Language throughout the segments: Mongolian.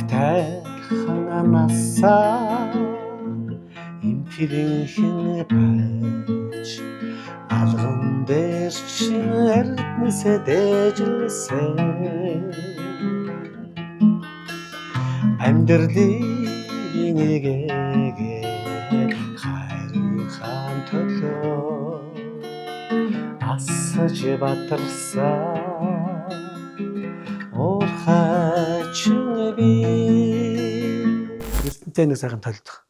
Тайхан анасаа импирийн хин байж алган дээр чин эрдэнэсээ дэжлсэн амьдралын эгээгээ хайрхан төлөө асаж батарсан уурхайчин би эрдэнэтэй нэг сайхан толдох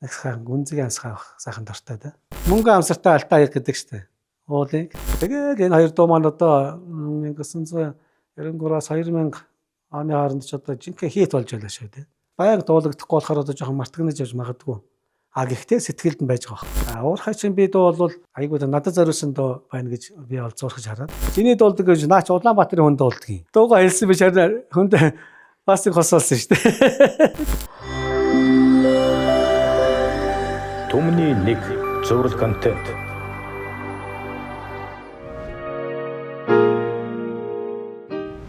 нэг сайхан гүнзгий амсгаах сайхан дуртай да. Мөнгө амсартай алтаа яг гэдэг штэ. Уулыг. Тэгээд энэ хоёр дуу маань одоо 1993-аас 2000 оны хооронд ч одоо жинхэнэ хит болж байлаа шүү дээ. Баян дуулагдахгүй болохоор одоо жоохон мартагнаж явж магадгүй. А гэхдээ сэтгэлд нь байж байгаа. Уурхайчин би дуу бол айгуу надад зориулсан дуу байна гэж би бол зурхаж хараад. Чиний дуулдаг гэж наач Улаанбаатарын хүнд дуулдаг юм. Дуугаа хэлсэн биш харин хүнд бас их хосолсон шүү дээ. Түмний нэг зураг контент.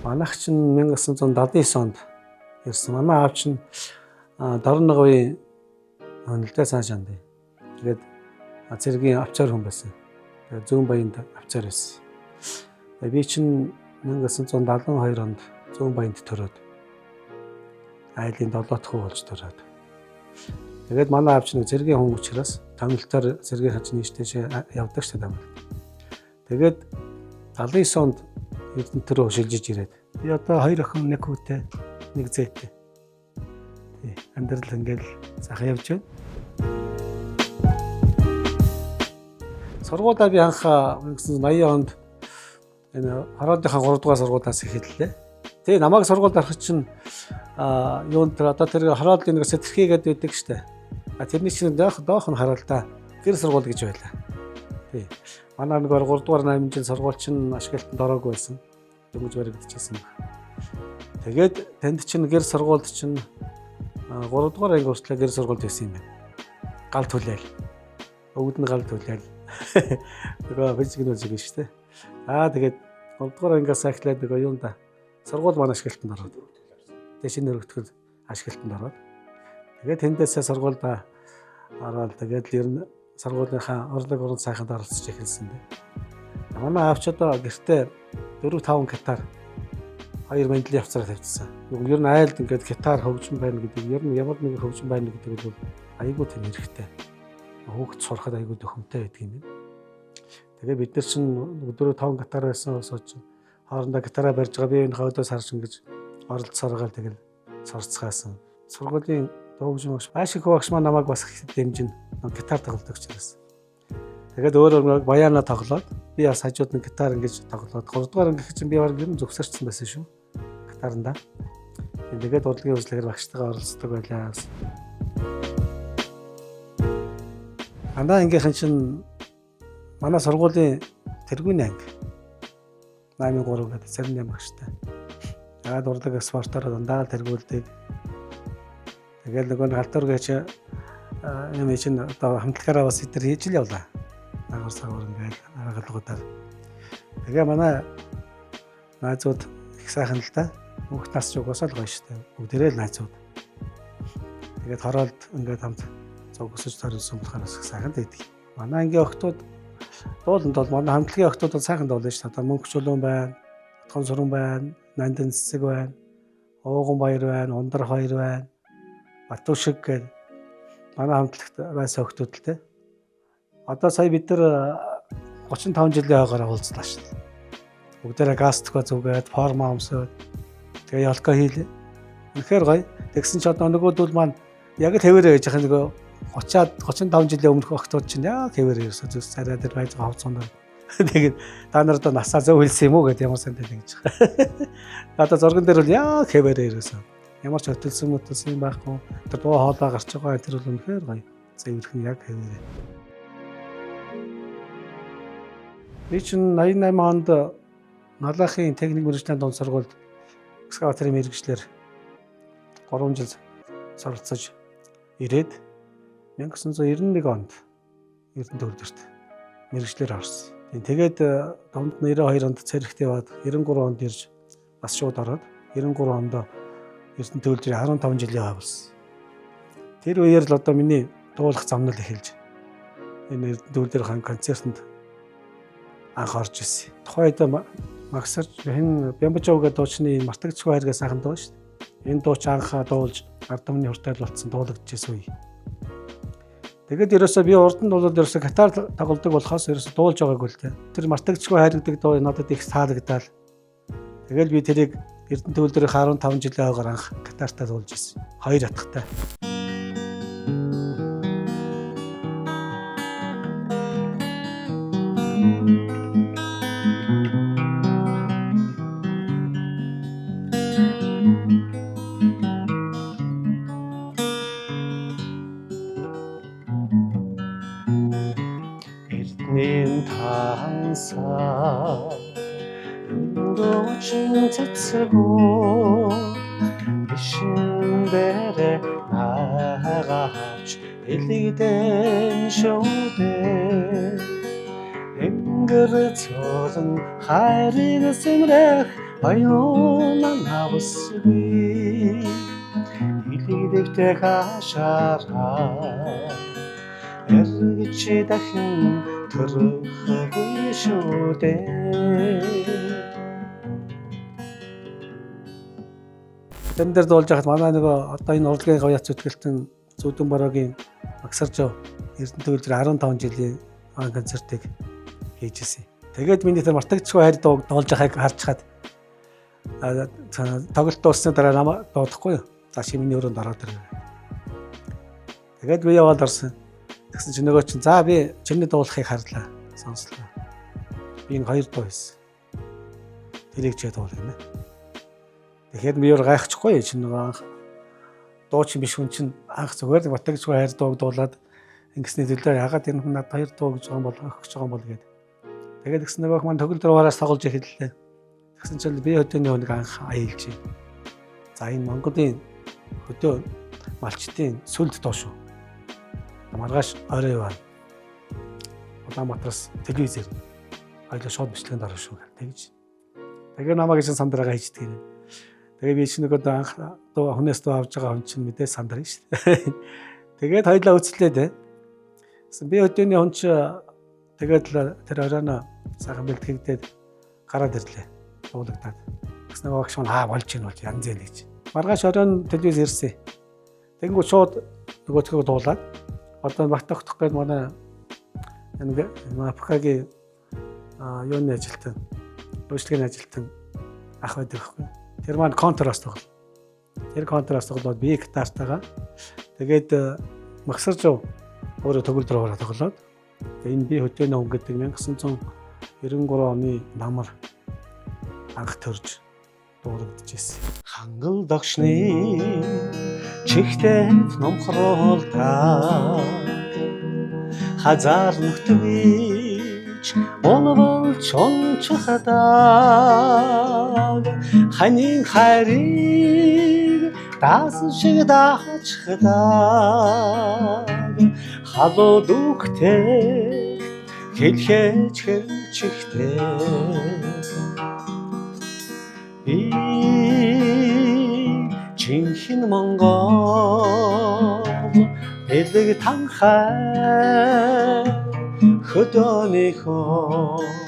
Манайх чинь 1979 онд ирсэн. Манай аав чинь Дорног үеийн нэлээд сайн шанд. Тэгээд цэргийн авчаар хүн байсан. Тэгээд Зүүн Баянд авчаар байсан. Би чинь 1972 онд Зүүн Баянд төрөөд айлын 7 дахь болж төрөөд. Тэгээд манай аав чинь цэргийн хүн учраас тамилтаар цэргийн хажны ийштэйш явдаг шүү дээ. Тэгээд 79 онд Эрдэнэт рүү шилжиж ирээд. Би одоо 2 охин, 1 хүүтэй, 1 зээтэй. Амьдрал ингээл сайхан явж байна. Сургуулаа би анх 1980 онд энэ Харуудынхаа 3 дугаар сургуулиас эхэллээ. Тэгээ намайг сургуульд орох чинь юунд тэр одоо тэр Хараалын нэг сэтэрхий гэдэг байдаг штэ. Тэрний чинь доох нь Хараалда гэр сургууль гэж байлаа. Тий. Манай нэг 3 дугаар 8 жил сургууль чинь ашиглалтанд ороогүй байсан. Дөнгөж баригдчихсэн баг. Тэгээд тэнд чинь гэр сургуульд чинь 3 дугаар анги хүртэл гэр сургуульд байсан юм байна. Гал түлээл. Өвд нь гал түлээл. Тэгээ физик нь үзэг шүү дээ. Тэгээд 3 дугаар ангиас ахлаад нөгөө юунда сургууль маань ашиглалтанд ороод. Тэгээ шинэ өргөтгөл ашиглалтанд ороод. Тэгээд тэндээсээ сургуульд ороод тэгээд ер нь сургуулийнхаа урлаг уран сайханд оролцож эхэлсэн дээ. Манай аавч одоо гэртээ 4-5 гитар 2 мандалын явцаараа тавьчихсан. Ер нь айлд ингээд гитар хөгжим байна гэдэг, ер нь ямар нэг хөгжим байна гэдэг бол айгүй тийм хэрэгтэй. Хүүхд сурахад айгүй төхөмтэй байдаг юм байна. Тэгээ бид нар чинь 4-5 гитар байсан сууч хоорондоо гитараа барьж байгаа би энэ хойдоос харж ингэж оролцоороо тэгэл сурцгаасан. Сургуулийн дуугчмагч Ашиг багш маань намайг бас дэмжин гитар тоглодог учраас. Тэгээд өөрөө баяна тоглоод би бас хажууд нь гитар ингэж тоглоод 3 дугаар анги чинь би баг ер нь зөвсөрчсөн байсан шүү. Гитаранда. Тэгээд урлагийн үзлэгээр багштайгаа оролцдог байлаа. Андаа ангийнхан чинь манай сургуулийн тэргүүний анги 83 гэдэг зарим багштай. Тэгээд урлаг спортоор дандаа тэргүүлдэг. Тэгээд нөгөө галтуур гэж юм чинь одоо хамтлагаараа бас итер хийж л явлаа. Агар сагвар ингээд аргалгуудаар. Тэгээ манай найзууд их сайхан л да. Хүүхд нас ч угаасаа л гоё штэ. Бүгдээрээ л найзууд. Тэгээд хороолд ингээд хамт цог өсөж төрсөн болохоор их сайхан байдаг. Манай ангийн охтууд дууланд бол манай хамтлагийн охтууд бол сайхан дуулна штэ. Одоо Мөнх чулуун байна, Отхон суран байна, Нандин цэцэг байна, Ууган баяр байна, Ундар хоёр байна. Батушиг гэдэг манай хамтлагт байсан охтууд л те. Одоо сая бид нар 35 жилийн хойгоор уулзлаа шүү дээ. Бүгдээрээ газ төхөө зүгээд, форма өмсөөд тэгээ ялка хийлээ. Үнэхээр гоё. Тэгсэн ч одоо нөгөөдөл маань яг л хэвээрээ байж байгаа нөгөө 35 жилийн өмнөх охтууд чинь яг хэвээрээ ерөөсөө зүс царай дээр байж байгаа хавцаанаар. Тэгээд та нар одоо насаа зөв хэлсэн юм уу гэдэг ямар санд ингэж байгаа. Одоо зурган дээр бол яг хэвээрээ ерөөсөө ямар ч хөтөлсөн юм байхгүй. Тэр дуу хоолой гарч байгаа тэр бол үнэхээр гоё. Зөвхөн яг хэвээрээ. Би чинь 88 онд Налахын техник мэргэжлийн дунд сургуульд экскаваторын мэргэжлэр 3 жил суралцаж ирээд 1991 онд Эрдэнэт төвлөрт мэргэжлэр орсон. Тэгээд дунд 92 онд цэрэгт яваад 93 онд ирж бас шууд ороод 93 онд Эрдэнэ төвлөрийн 15 жилийн хой болсон. Тэр үеэр л одоо миний дуулах замнал эхэлж энэ Эрдэнэ төвлөрийн концертанд анх орж ирсэн. Тухайд Магсарж Бямбажов гэдэг дуучны Мартагдчихгүй хайргаа сайхан дуу шүү дээ. Энэ дууч анх дуулж ард түмний хүртэл болцсон дуулагдчихсэн үе. Тэгээд ерөөсөө би урд нь бол ерөөсөө гитар тоглодог болохоос ерөөсөө дуулж байгаагүй л дээ. Тэр Мартагдчихгүй хайр гэдэг дуу надад их таалагдал. Тэгэл би тэрийг Эрдэнэ төвлөрийн 15 жилийн хойгоор анх гитартаа дуулж ирсэн. 2 атгатай. Эрдэнийн тансаа дуучин цэцгүү бишин дээрээ наагаач элэгдэн шүүдээ энгэр цолон хайрыг сэмрэх аюулан авсгүй элэгдэвтэй хашаараа эргэж дахин төрөхгүй шүү дээ. Тэн дээр дуулж байхад манай нөгөө одоо энэ урлагийн говьяц зүтгэлтэн Зүдэн Бороогийн Магсарж Эрдэнэ төвлөрийн 15 жилийн концертыг хийжсэн. Тэгээд миний тэр Мартагдчихгүй хайр дуулж байгааг харж хаад тоглолт дуусны дараа намайг дуудахгүй юу? Цааш миний өрөөнд ороод ирэв. Тэгээд би яваад орсон. Тэгсэн чинь нөгөө чинь за би чиний дуулахыг харлаа. Сонслоо. Би энэ 2 дуу хийсэн. Тэрийг ч дуулна. Тэгэхээр би өөр гайхчихгүй чинь нөгөө дуучин биш хүн чинь анх зүгээр Мартагдчихгүй хайр дууг дуулаад ингэсний төлөө ягаад энэ хүн надад 2 дуу гэж байгаа юм бол өгч байгаа юм бол гээд. Тэгээд тэгсэн нөгөө маань төгөлдрөөс тоглож эхэллээ. Тэгсэн чинь би хөдөөний хүнийг анх аялж. За энэ Монголын хөдөө малчтын сүлд дуу шүү. Маргааш орой байна. Улаанбаатараас телевизээр аялал шоу бичлэгэнд орно шүү гэж. Тэгээ намайг чинь сандраагаа хийждэг юм. Тэгээ би чинь нөгөө анх дуу хүнээс дуу авж байгаа хүн чинь мэдээ сандраа шүү дээ. Тэгээд хоёлаа үцлээ дээ. Би өдөөний хүн чи тэгээд тэр оройно сайхан бэлтгэгдээд гараад ирлээ. Дуулагдаад. Тэгс нөгөө багш маань болж гин бол янз ял гэж. Маргааш оройн телевиз ирсэн. Тэгэнгүүт шууд нөгөөдгөө дуулаад одоо Баттогдох гээд манай энэ Африкагийн юуны ажилтан, үйлчлэгийн ажилтан ах байдаг байхгүй. Тэр маань контраст тоглоо. Тэр контраст тоглоод би гитартайгаа тэгээд Магсарж өөрөө төгөлдрөөр тоглоод энэ би хөдөөний хүн гэдэг 1993 оны намар анх төрж дуулагдчихсэн. Хангал догшны чихтэй номхруулдаг хазар нүхтвич олволч онцохдаг ханин хайрыг даас шиг даачдаг халуу дүгтэй хэлхэж хэлчихтэй Жинхэнэ Монгол бэлэг танхай хөдөөнийхөө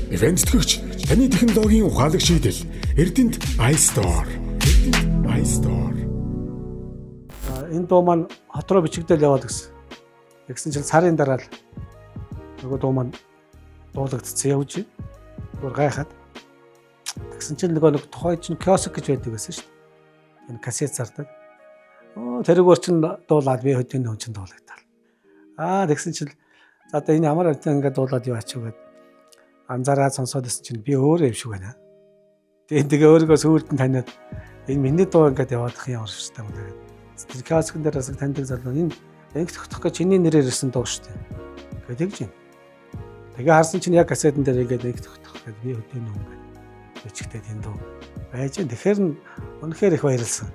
Event төгч таны технологийн ухаалаг шийдэл Эрдэнэт iStore. Энэ дуу маань хот руу бичигдэл яваад гэсэн. Тэгсэн чинь сарын дараа л нөгөө дуу маань дуулагдсан явж. Гур гайхаад. Тэгсэн чинь нөгөө тухай чинь киоск гэж байдаг байсан шүү дээ. Энэ кассет зардаг. Тэрүүгээр чинь дуулаад би хөдөөний хүн чинь дуулагдтал. Тэгсэн чинь за одоо энэ ямар ингээд дуулаад яваач вэ гэд анзаараад сонсоод байсан чинь би өөрөө юм шиг байна. Тэгээ өөрийгөө сүйд нь таниад энэ миний дуу ингээд яваадах юм ямар шүү дээ гэдэг. Тэр киоскн дээрээс таньдаг залуу энэ тогтох гэж чиний нэрээр ирсэн дуу шүү дээ. Тэгэж юм. Тэгээ харсан чинь яг кассетэн дээр ингээд нэг тогтох гэдэг би хөдөөний хүн гэдэг. Бичгтэй энэ дуу байж. Тэгэхээр үнэхээр их баярлсан.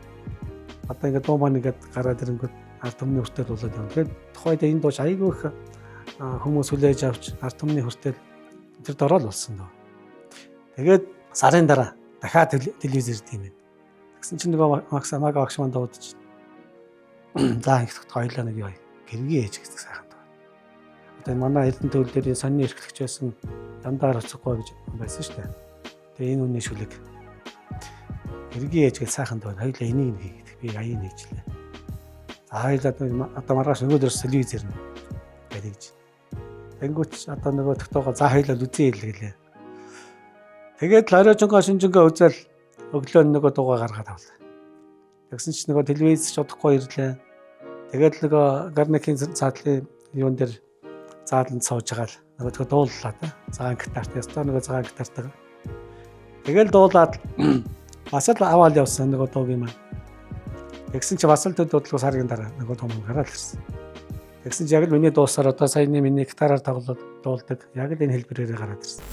Одоо ингээд дуу маань ингээд гараад ирэнгүүт ард түмний хүртэл болоод юм. Тэгэхээр тухайд энэ дууч айгүй их хүмүүс хүлээж авч ард түмний хүртэл тэр дорол болсон доо. Тэгээд сарын дараа дахиад телевиз ирд юм байна. Тэгсэн чинь нөгөө Макс Амаг агш манд дуудаж. За ихт хоёлаа нэг яа гэргий ээж гэсэн сайхан тоо. Одоо манай Эрдэнэ төвлөрийн сонины эрхлэгч байсан Дандаар уцахгүй гэж байсан шүү дээ. Тэгээ энэ үнний шүлэг гэргий ээж гэж сайхан тоо. Хоёлаа энийг хийгээд би аяа нэгжлээ. За хоёлаа одоо маргааш нөгөөдөрс телевиз ирнэ гэдэг чинь. Тэнгүүч одоо нөгөө тогтоогоо за хоёлаа үзье хэлээ. Тэгээд ларожонго шинжингээ үзэл өглөө нөгөө дуугаа гаргаад авлаа. Тэгсэн чинь нөгөө телевиз чадахгүй ирлээ. Тэгээд нөгөө гарникийн цаатлын юун дээр зааланд сууж байгаа л нөгөө дууллаа та. Цагаан гитарт ястаа нөгөө цагаан гитартаа. Тэгэл дуулаад бас л аваад явсан нөгөө дууг юм аа. Тэгсэн чи бас л дуудлага саргийн дараа нөгөө том гараад ирсэн. Тэгсэн чи яг л миний дуусаар одоо саяны миний гитараар тоглоод дуулдаг. Яг л энэ хэлбэрээр гараад ирсэн.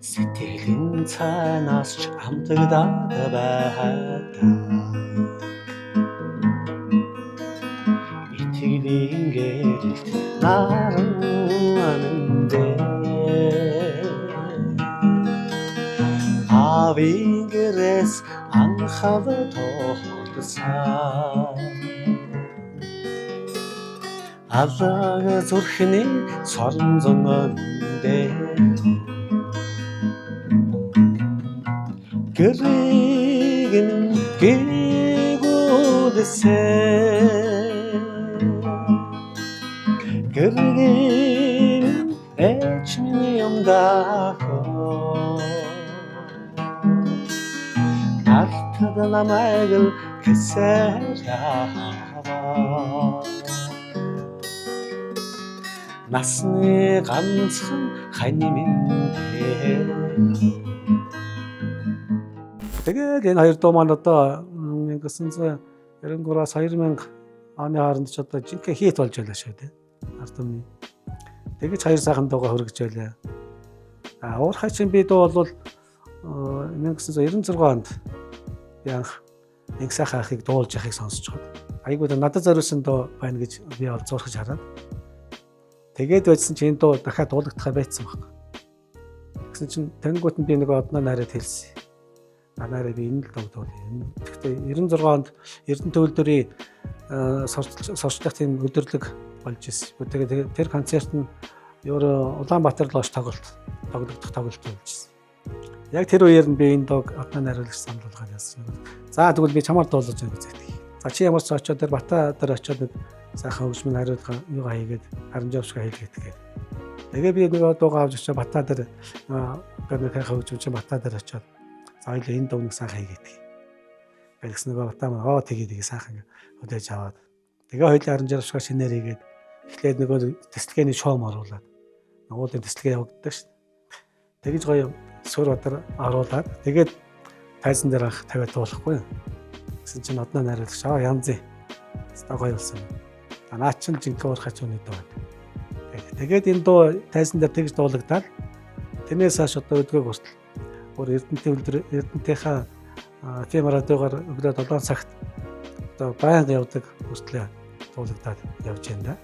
Сэтгэлийн цаанаас ч амтагдаад байдаг. Итгэлийн гэрэлт наран анандэ. Авийн гэрээс анхав тоолсон. Аллага зүрхний сорон зөнгөндэ. Гэрэгэн гэгүүлсэн. Гэрэгэн эчмийн юмдахоо. Алтад намайг л гэсээр яваа. Насны ганцхан хань минь. Тэгээд энэ хоёр дуу маань одоо 1993-аас 2000 оны хооронд ч одоо жинхэнэ хит болж байлаа шүү дээ. Ард түмний. Тэгэж хоёр сайхан дуугаа хөргөж байлаа. Уурхай чинь би дуу бол 1996 онд янх нэг сайхан ахыг дуулж яхахыг сонсож байгаа. Айгуу надад зориулсан дуу байна гэж би ол зурхаж хараад. Тэгээд байцсан чинь энэ дуу дахиад дуулагдахаа байцсан баг. Тэгсэн чинь тэнгуут нь би нэг одноо найраад хэлсэн. Анаараа би энэ л дуу дуулъя. Гэхдээ 96 онд Эрдэнэ төвлөрийн сурчлах тийм өдөрлөг болж ирсэн. Тэгээд тэр концерт нь Улаанбаатар лоош тоглогдох тоглолт болж ирсэн. Яг тэр үеэр нь би энэ дууг одноо найруулагч сануулгаар яасан. За тэгвэл би чамаар дуулаж байгаа гэдэг. За чи ямар ч очоод тэр Бата дээр очоод нэг сайхан хөгжмийн хариулга юугаа хийгээд харамжаавшгаа хийлгээд тэгээд. Тэгээ би нөгөө дуугаа авч очоод Бата дээр гэрнээ хөгжмчин Бата дээр очоод зайл энэ дууг сайхан хийгээд. Тэгсэн нөгөө Бата маа тэгээд сайхан хөдөөж аваад. Тэгээ хоёулаа харамжаавшгаа шинээр хийгээд эхлээд нөгөө тэслэгээний шоу оруулаад. Уулын тэслэгээ явагддаг шүү дээ. Тэгэж гоё сүр өдөр оруулаад тэгээд тайзан дээр ах тавиад дуулахгүй. Гэсэн чинь одноо найруулагч янзын. Стаа гоё болсон. Наа чин жинхэнэ уурхач үний дуу. Тэгээд энэ дуу тайзан дээр тэгж дуулагдаад тэрнээс хойш одоо өдгөө хүртэл өөр Эрдэнэтийнхаа FM радиогоор өглөө 7 цагт одоо байнга явдаг хүртэл дуулагдаад явж байна да.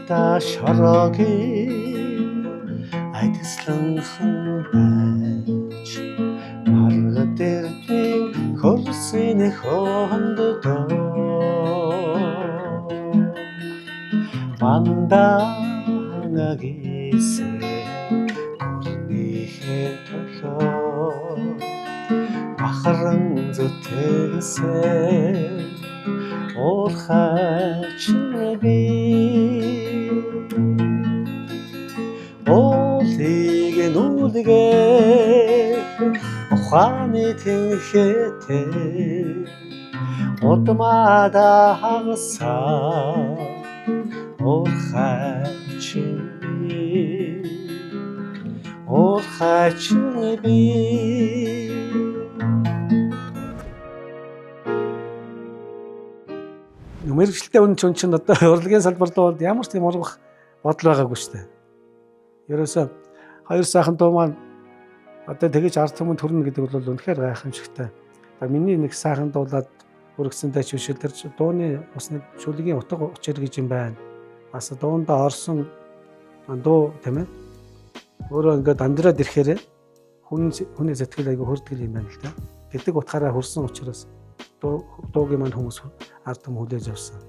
Та шорогийн айдсланхан байж марга дэртийн хөрсийн хондоо мандагисэн бүрнийхэн төлөө бахаран зүтгэсэн уурхач би Олиг нүлгээ ухааны тэнхэтэ удмада хагасаа уурхач уурхайч би. Мэргэжилтэй хүн чинь одоо урлагийн салбарт ямар ч юм ургах бодол байгаагүй шүү дээ. Ерөөсөө хоёр сайхан дуу маань одоо тэгэж ард түмэнд төрнө гэдэг бол үнэхээр гайхамшигтай. Миний нэг сайхан дуулаад өргөсөнтэй чившил тэр дууны бас нэг шүлгийн утга учир гэж юм байна. Бас дуундаа орсон дуу тийм ээ. Өөрөө ингээд амьдраад ирэхээр хүний сэтгэл айгүй хүрдэг юм байна л да. Гэдэг утгаараа хүрсэн учраас дуугийн маань хүмүүс ард түмэн хүлээж авсан.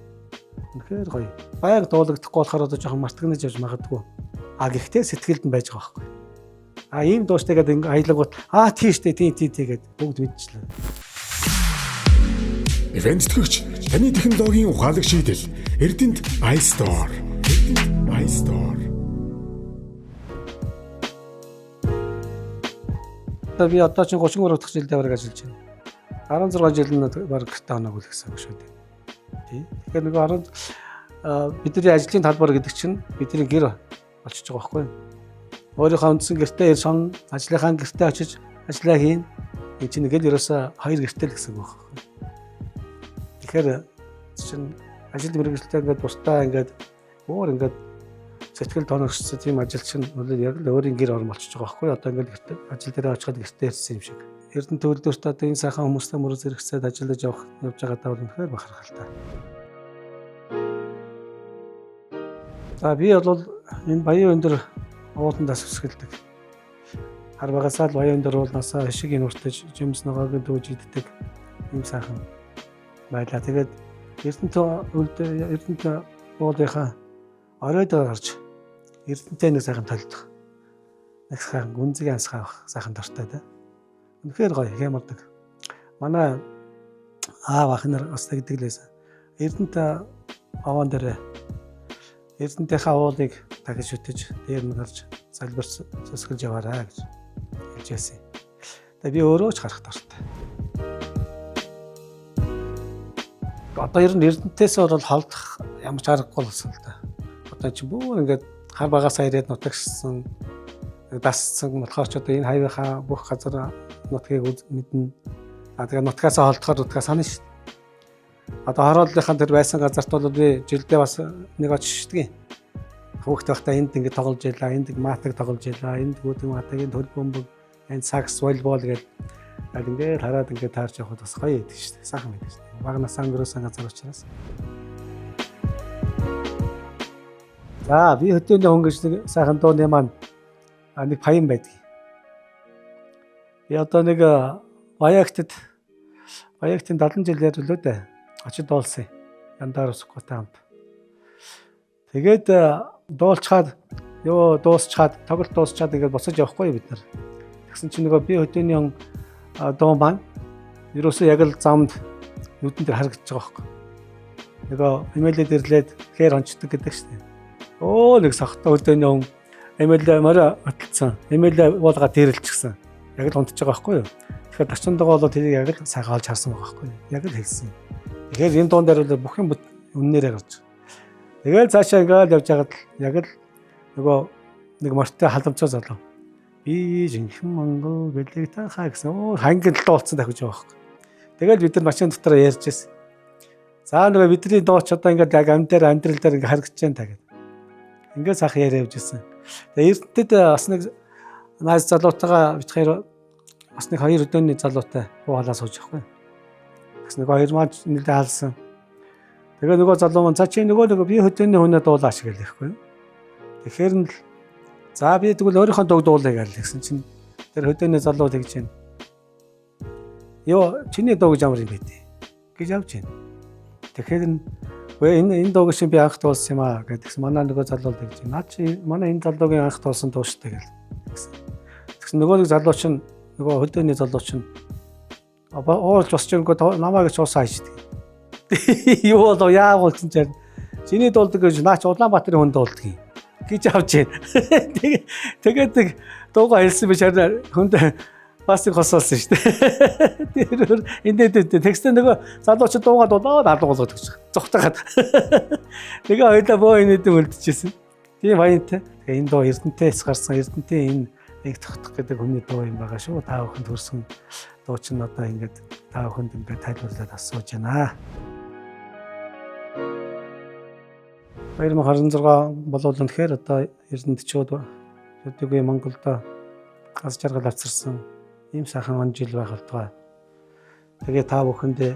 Үнэхээр гоё. Баяг дуулагдахгүй болохоор одоо жоохон мартагнаж явж магадгүй. Гэхдээ сэтгэлд нь байж байгаа байхгүй. Ийм дуустайгаад ингээ аялагууд тийштэй тийм гэд бүгд мэдчихлээ. Event тэтгэгч таны технологийн ухаалаг шийдэл Эрдэнэт iStore. Эрдэнэт iStore. Би одоо чинь 33 дахь жилдээ бараг ажиллаж байна. 16 жил нь бараг гэртээ хоног үл гэсэн үг шүү дээ. Тий. Тэгэхээр нөгөө бидний ажлын талбар гэдэг чинь бидний гэр болчихж байгаа байхгүй юу? Өөрийнхөө үндсэн гэртээ ирсэн, ажлынхаа гэртээ очиж ажиллаа хийн. Энэ чинь нэг л ерөөсөө хоёр гэртээ л гэсэн үг байхгүй юу? Тэгэхээр чинь ажил мэргэжилтэй ингээд бусдаа ингээд өөр ингээд сэтгэл тоногчсон тийм ажил чинь яг л өөрийн гэр орн болчихж байгаа байхгүй юу? Одоо ингээд ажил дээр очиход гэртээ ирсэн юм шиг. Эрдэнэ төвлөрт одоо энэ сайхан хүмүүстэй мөрөс зэрэгцээд ажиллаж явж байгаа даа үнэхээр бахархалтай. За би бол энэ баян өндөр ууландаас өсгөлдөг. Хар багасаа л баян өндөр уулнасаа хишиг нүртэж жимс ногоог дүүж иддэг юм сайхан байлаа. Тэгээд Эрдэнэ уулынхаа оройд гарч Эрдэнэтэй нэг сайхан толдох. Нэг сайхан гүнзгий амсгаах сайхан дуртай да. Үнэхээр гоё хямардаг. Манай аав ах нар бас тэгдэг лээсэн. Эрдэнэт аваан дээр Эрдэнэтийнхээ уулыг дахиж үтэж дээр нь гарч залбирч зөвсгөлж яваарай гэж хэлжсэн. Тэгээ би өөрөө ч харах дуртай. Одоо ер нь Эрдэнэтээс бол холдох ямар ч аргагүй болсон л да. Одоо чи бүр ингээд хар багасаа ирээд нутагшсан дассан болохоор ч одоо энэ хавийнхаа бүх газар нутгийг мэднэ. Тэгээ нутгасаа холдохоор нутгаа санаа шүү дээ. Одоо хорооллынхаа тэр байсан газарт бол би жилдээ бас нэг очиж шдгийг. Хүүхд байхдаа энд ингэ тоглож байлаа, энд матаг тоглож байлаа, энд гүдэг матагийн төл бөмбөг, энд сакс, волейбол гэж ингээд хараад ингээд таарч явахад бас гоё байдаг шүү дээ. Сайхан байдаг шүү дээ. Багнасаа өнгөрөөсөн газар учраас. За би хөтөөний хүн гэж нэг сайхан дууны маань нэг паян байдаг. Би одоо нэг Баягтын 70 жилээр л үү очиж дуулсан. Яндар Усготой хамт. Тэгээд дуулчаад дуусчаад тоглолт дуусчаад ингээд босож явахгүй бид нар. Тэгсэн чинь нөгөө би хөдөөний дуу маань ерөөсөө яг л замд нүдэн дээр харагдаж байгаа байхгүй. Нөгөө эмээлэд ирлээд хээр онцдог гэдэг шүү дээ. Нэг сахта хөдөөний хүн эмээлээ морой отлцсан. Эмээлээ уулга дээрлчихсэн. Яг л унтж байгаа байхгүй юу? Тэгэхээр тачиндгаа бол тэрийг яг л сайхан олж харсан байгаа байхгүй юу? Яг л хэлсэн. Тэгэхээр энэ дуун дээр бол бүх юм үннээрээ гарч. Тэгэл цаашаа ингээд явж байгаад яг л нөгөө нэг морьтой халамжаа залуу. Би жинхэнэ Монгол бэлэг та хаа гэсэн хангил дуулцсан дахиж байгаа байхгүй. Тэгэл бид нар машин дотор ярьж байсан. За нөгөө бидний дууч одоо ингээд яг амьдрал дээр ингээд харагдаж байна та гэдэг. Ингээд сайхан яриа явж байсан. Тэгээ эрдэнэтэд бас нэг найз залуутайгаа бид хоёр бас нэг хоёр өдөөний залуутай уулаа сууж байхгүй. Тэгс нэг хоёр маань нэлээд хаалсан. Тэгээ нөгөө залуу маань за чи нөгөө би хөдөөний хүнээ дуулаа шиг хэлэхгүй. Тэгэхээр нь за би тэгвэл өөрийнхөө дуу дуулаа гэсэн чинь тэр хөдөөний залуу тэгж байна. Йоо чиний дуу гэж ямар юм бэ гэж явж байна. Тэгэхээр энэ дууг шиг би анх дуулсан юм аа гэдгсэн манай нөгөө залуу тэгж байна. Наа чи манай энэ залуугийн анх дуулсан дуу шүү дээ гэсэн. Тэгсэн нөгөө нэг залуу чинь нөгөө хөдөөний залуу чинь оолж босч ирэнгөө намайг ч уусаа хайж дээ. Юу болоо яа болсон ч чиний дуулдаг гэж наач Улаанбаатарын хүн дуулдаг юм гэж авч байна. Тэгээд дуугаа хэлсэн биш харин хүнд бас их хосолсон шүү дээ. Тэр энэ текстээ нөгөө залууч дуугаа дуулаад алга болгоод гэж зүгтагаад. Тэгээ хоёлаа боо энэ үлдчихсэн. Тийм баянтай. Тэгээ энэ дуу Эрдэнэтээс гарсан Эрдэнэтийн энэ нэг тогтох гэдэг хүний дуу юм байгаа шүү. Та бүхэнд хүрсэн дуу чинь одоо ингээд та бүхэнд ингээд тайлбарлаад асууж байна. 2026 болвол үнэхээр одоо Эрдэнэтчүүд өдөөгүй Монголдо аз жаргал авчирсан ийм сайхан он жил байх болтугай. Тэгээ та бүхэндээ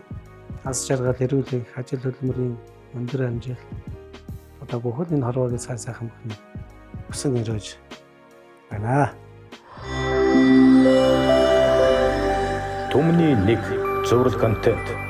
аз жаргал эрүүл их ажил хөдөлмөрийн өндөр амжилт одоо бүхэл энэ хорвоогийн сайхан бүхний хүсэн өрөөж байна. Түмний нэг зураг контент